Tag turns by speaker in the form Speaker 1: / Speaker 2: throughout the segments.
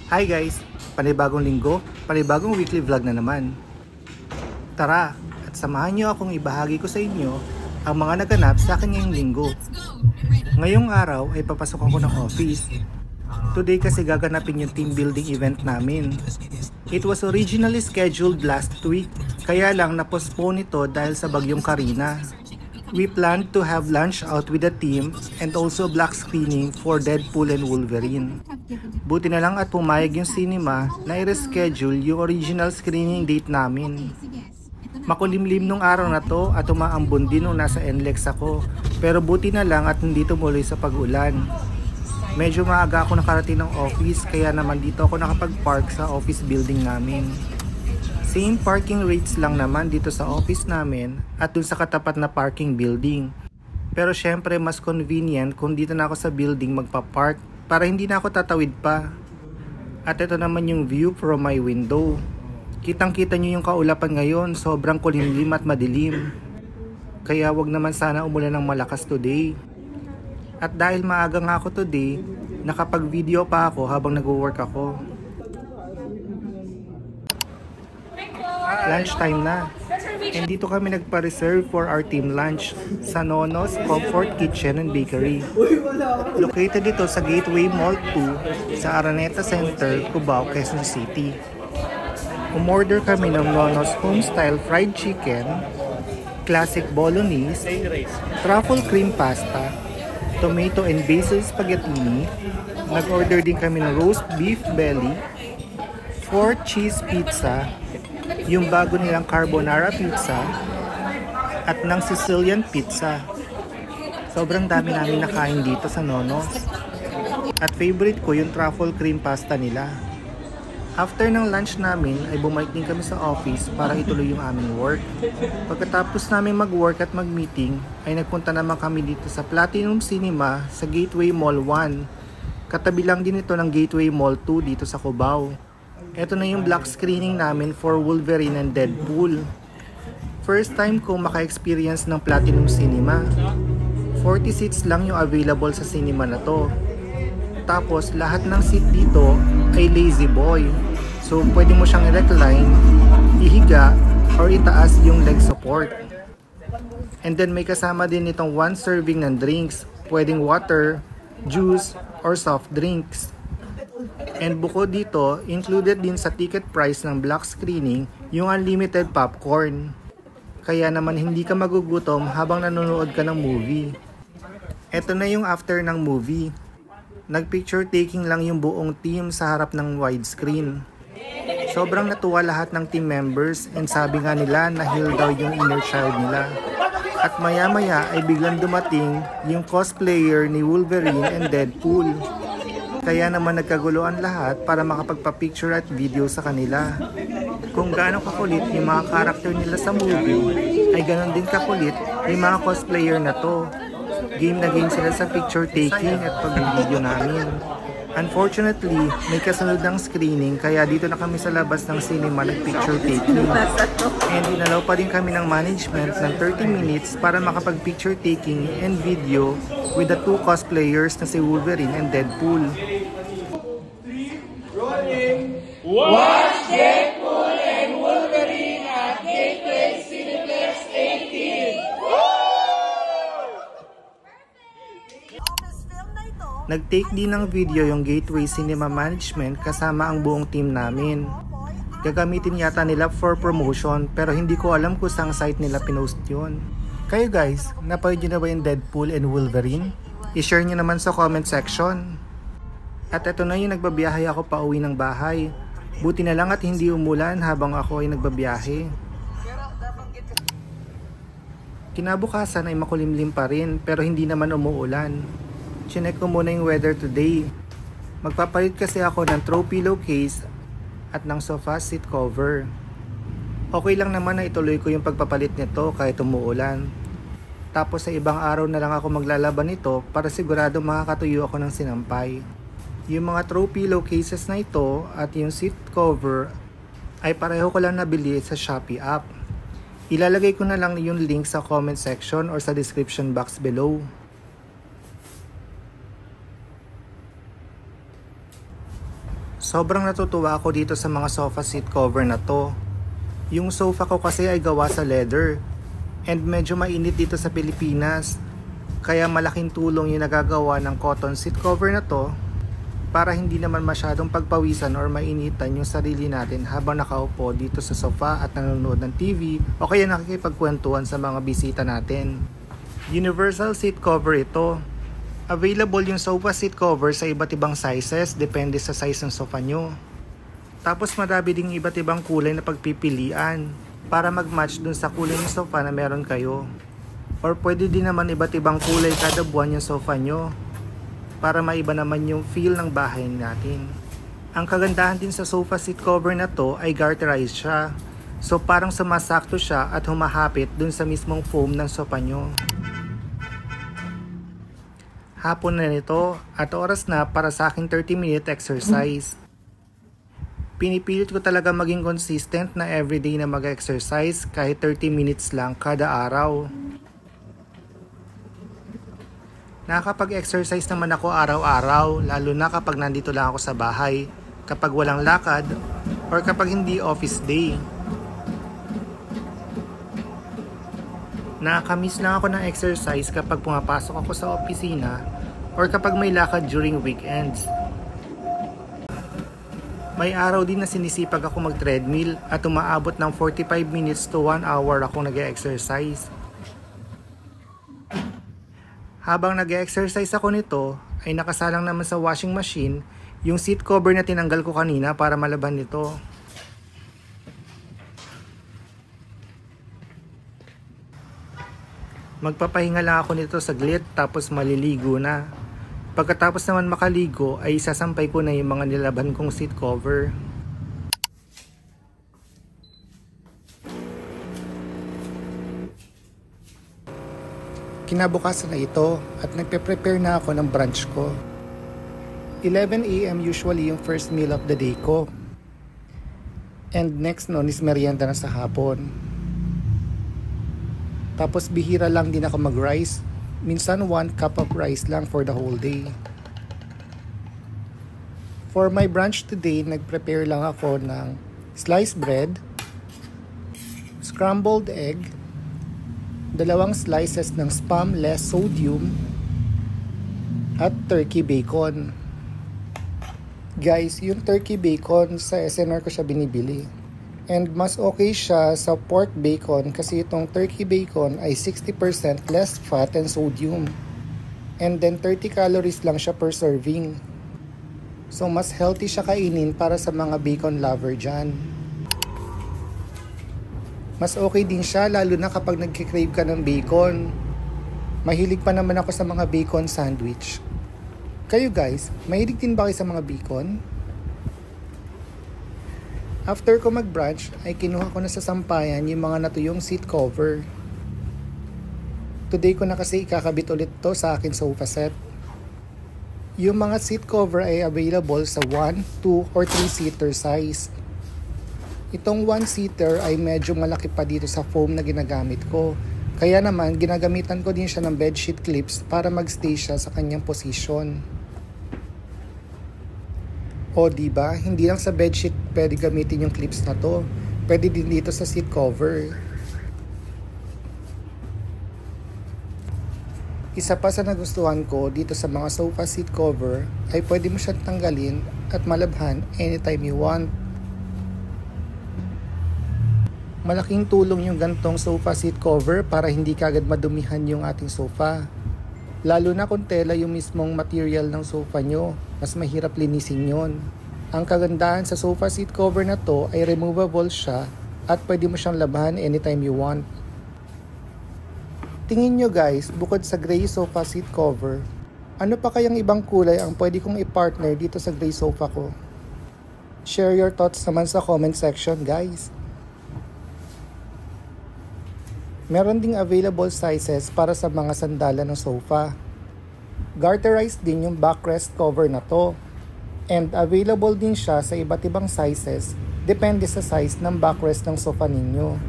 Speaker 1: Hi guys! Panibagong linggo, panibagong weekly vlog na naman. Tara, at samahan nyo akong ibahagi ko sa inyo ang mga naganap sa akin ngayong linggo. Ngayong araw ay papasok ako ng office. Today kasi gaganapin yung team building event namin. It was originally scheduled last week, kaya lang na-postpone ito dahil sa bagyong Karina. We planned to have lunch out with the team and also black screening for Deadpool and Wolverine. Buti na lang at pumayag yung cinema na i-reschedule yung original screening date namin. Makulimlim nung araw na to at umaambon din nung nasa NLEX ako, pero buti na lang at hindi tumuloy sa pag-ulan. Medyo maaga ako nakarating ng office kaya naman dito ako nakapag-park sa office building namin. Same parking rates lang naman dito sa office namin at dun sa katapat na parking building. Pero syempre mas convenient kung dito na ako sa building magpa-park para hindi na ako tatawid pa. At ito naman yung view from my window. Kitang kita nyo yung kaulapan ngayon, sobrang kulimlim at madilim. Kaya wag naman sana umulan ng malakas today. At dahil maaga nga ako today, nakapag-video pa ako habang nag-work ako. Lunchtime na. And dito kami nagpa-reserve for our team lunch sa Nono's Comfort Kitchen and Bakery. Located dito sa Gateway Mall 2 sa Araneta Center, Cubao, Quezon City. Umorder kami ng Nono's Homestyle Fried Chicken, Classic Bolognese, Truffle Cream Pasta, Tomato and Basil Spaghettini. Nag-order din kami ng Roast Beef Belly, 4 Cheese Pizza, yung bago nilang Carbonara Pizza, at ng Sicilian Pizza. Sobrang dami namin nakain dito sa Nono's. At favorite ko yung Truffle Cream Pasta nila. After ng lunch namin ay bumalik din kami sa office para ituloy yung aming work. Pagkatapos namin mag-work at mag-meeting ay nagpunta naman kami dito sa Platinum Cinema sa Gateway Mall 1. Katabi lang din ito ng Gateway Mall 2 dito sa Cubao. Ito na yung black screening namin for Wolverine and Deadpool. First time ko maka-experience ng Platinum Cinema. 40 seats lang yung available sa cinema na to. Tapos lahat ng seat dito ay lazy boy. So pwede mo siyang i-recline, ihiga, or itaas yung leg support. And then may kasama din itong 1 serving ng drinks. Pwedeng water, juice, or soft drinks. And bukod dito, included din sa ticket price ng black screening yung unlimited popcorn. Kaya naman hindi ka magugutom habang nanonood ka ng movie. Ito na yung after ng movie. Nag-picture taking lang yung buong team sa harap ng widescreen. Sobrang natuwa lahat ng team members and sabi nga nila na heal daw yung inner child nila. At maya maya ay biglang dumating yung cosplayer ni Wolverine and Deadpool. Kaya naman nagkaguluhan lahat para makapagpa-picture at video sa kanila. Kung gaano kakulit yung mga karakter nila sa movie, ay ganon din kakulit yung mga cosplayer na to. Game na game sila sa picture taking at pag-video namin. Unfortunately, may kasunod ng screening kaya dito na kami sa labas ng cinema nag-picture taking. And inalaw pa din kami ng management ng 30 minutes para makapag-picture taking and video with the 2 cosplayers na si Wolverine and Deadpool.
Speaker 2: Watch Deadpool and Wolverine at Gateway Cineplex 18!
Speaker 1: Nag-take din ng video yung Gateway Cinema Management kasama ang buong team namin. Gagamitin yata nila for promotion pero hindi ko alam kung saan site nila pinost yun. Kayo guys, napanood nyo na ba yung Deadpool and Wolverine? I-share nyo naman sa comment section. At ito na yung nagbabiyahe ako pa uwi ng bahay. Buti na lang at hindi umulan habang ako ay nagbabiyahe. Kinabukasan ay makulimlim pa rin pero hindi naman umuulan. Chinek ko muna yung weather today. Magpapalit kasi ako ng throw pillow case at ng sofa seat cover. Okay lang naman na ituloy ko yung pagpapalit nito kahit umuulan. Tapos sa ibang araw na lang ako maglalaban nito para sigurado makakatuyo ako ng sinampay. Yung mga throw pillow cases na ito at yung seat cover ay pareho ko lang nabili sa Shopee app. Ilalagay ko na lang yung link sa comment section or sa description box below. Sobrang natutuwa ako dito sa mga sofa seat cover na to. Yung sofa ko kasi ay gawa sa leather and medyo mainit dito sa Pilipinas. Kaya malaking tulong yung nagagawa ng cotton seat cover na to para hindi naman masyadong pagpawisan or mainitan yung sarili natin habang nakaupo dito sa sofa at nanonood ng TV o kaya nakikipagkwentuhan sa mga bisita natin. Universal seat cover ito. Available yung sofa seat cover sa iba't ibang sizes depende sa size ng sofa nyo. Tapos marami ding iba't ibang kulay na pagpipilian para mag-match dun sa kulay ng sofa na meron kayo. Or pwede din naman iba't ibang kulay kada buwan yung sofa nyo para maiba naman yung feel ng bahay natin. Ang kagandahan din sa sofa seat cover na to ay garterized siya. So parang sumasakto siya at humahapit dun sa mismong foam ng sofa nyo. Hapon na nito at oras na para sa aking 30-minute exercise. Pinipilit ko talaga maging consistent na everyday na mag-exercise kahit 30 minutes lang kada araw. Nakakapag-exercise naman ako araw-araw lalo na kapag nandito lang ako sa bahay, kapag walang lakad, or kapag hindi office day. Nakakamiss lang ako ng exercise kapag pumapasok ako sa opisina or kapag may lakad during weekends. May araw din na sinisipag ako mag-treadmill at umaabot ng 45 minutes to 1 hour ako nag-exercise. Habang nag-exercise ako nito, ay nakasalang naman sa washing machine yung seat cover na tinanggal ko kanina para malaban nito. Magpapahinga lang ako nito saglit tapos maliligo na. Pagkatapos naman makaligo ay isasampay ko na yung mga nilaban kong seat cover. Kinabukasan na ito at nagpe-prepare na ako ng brunch ko. 11 AM usually yung first meal of the day ko. And next noon is merienda na sa hapon. Tapos bihira lang din ako mag-rice. Minsan 1 cup of rice lang for the whole day. For my brunch today, nag-prepare lang ako ng sliced bread, scrambled egg, 2 slices ng spam less sodium, at turkey bacon. Guys, yung turkey bacon sa SNR ko siya binibili. And mas okay siya sa pork bacon kasi itong turkey bacon ay 60% less fat and sodium. And then 30 calories lang siya per serving. So mas healthy siya kainin para sa mga bacon lover dyan. Mas okay din siya lalo na kapag nagkikrave ka ng bacon. Mahilig pa naman ako sa mga bacon sandwich. Kayo guys, mahilig din ba kayo sa mga bacon? After ko mag-brunch, ay kinuha ko na sa sampayan yung mga natuyong seat cover. Today ko na kasi ikakabit ulit to sa akin sofa set. Yung mga seat cover ay available sa 1, 2, or 3-seater size. Itong 1-seater ay medyo malaki pa dito sa foam na ginagamit ko. Kaya naman, ginagamitan ko din siya ng bedsheet clips para magstay siya sa kanyang position. O diba, hindi lang sa bedsheet pwede gamitin yung clips na to. Pwede din dito sa seat cover. Isa pa sa nagustuhan ko dito sa mga sofa seat cover ay pwede mo siyang tanggalin at malabhan anytime you want. Malaking tulong yung gantong sofa seat cover para hindi kagad madumihan yung ating sofa. Lalo na kung tela yung mismong material ng sofa nyo, mas mahirap linisin yon. Ang kagandahan sa sofa seat cover na to ay removable siya at pwede mo siyang labhan anytime you want. Tingin nyo guys, bukod sa gray sofa seat cover, ano pa kayang ibang kulay ang pwede kong i-partner dito sa gray sofa ko? Share your thoughts naman sa comment section guys. Meron ding available sizes para sa mga sandala ng sofa. Garterized din yung backrest cover na to. And available din siya sa iba't ibang sizes, depende sa size ng backrest ng sofa ninyo.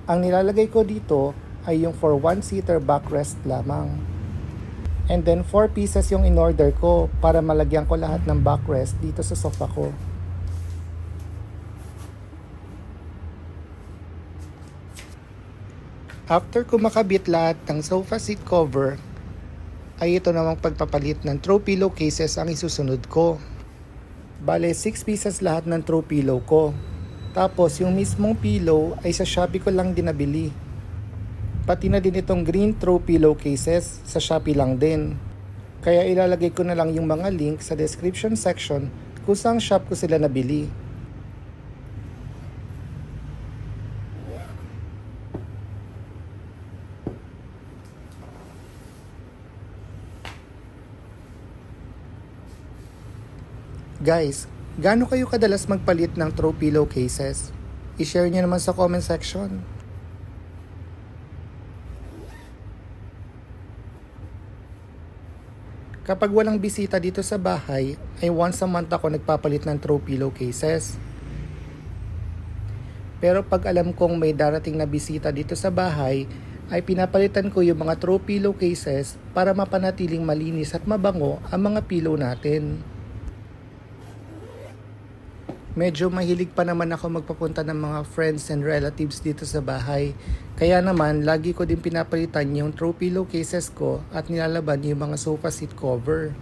Speaker 1: Ang nilalagay ko dito ay yung for 1-seater backrest lamang. And then 4 pieces yung in-order ko para malagyan ko lahat ng backrest dito sa sofa ko. After ko makabit lahat ng sofa seat cover, ay ito namang pagpapalit ng throw pillow cases ang isusunod ko. Bale, 6 pieces lahat ng throw pillow ko. Tapos yung mismong pillow ay sa Shopee ko lang din nabili. Pati na din itong green throw pillow cases sa Shopee lang din. Kaya ilalagay ko na lang yung mga link sa description section kung saan shop ko sila nabili. Guys, gaano kayo kadalas magpalit ng throw pillow cases? I-share nyo naman sa comment section. Kapag walang bisita dito sa bahay, ay once a month ako nagpapalit ng throw pillow cases. Pero pag alam kong may darating na bisita dito sa bahay, ay pinapalitan ko yung mga throw pillow cases para mapanatiling malinis at mabango ang mga pillow natin. Medyo mahilig pa naman ako magpapunta ng mga friends and relatives dito sa bahay. Kaya naman, lagi ko din pinapalitan yung throw pillow cases ko at nilalaban yung mga sofa seat cover.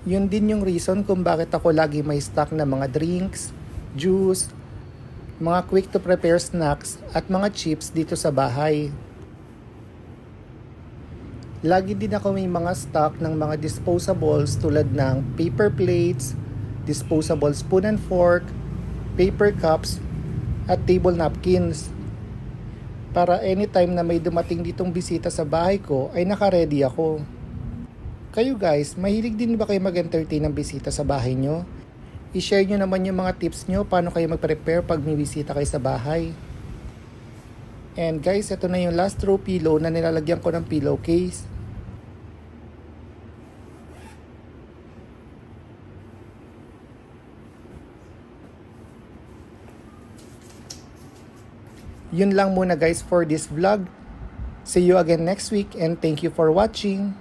Speaker 1: Yun din yung reason kung bakit ako lagi may stock na mga drinks, juice, mga quick to prepare snacks at mga chips dito sa bahay. Lagi din ako may mga stock ng mga disposables tulad ng paper plates, disposable spoon and fork, paper cups, at table napkins. Para anytime na may dumating ditong bisita sa bahay ko ay naka-ready ako. Kayo guys, mahilig din ba kayo mag-entertain ng bisita sa bahay nyo? I-share nyo naman yung mga tips nyo paano kayo mag-prepare pag may bisita kayo sa bahay. And guys, ito na yung last throw pillow na nilalagyan ko ng pillowcase. Yun lang muna guys for this vlog. See you again next week and thank you for watching.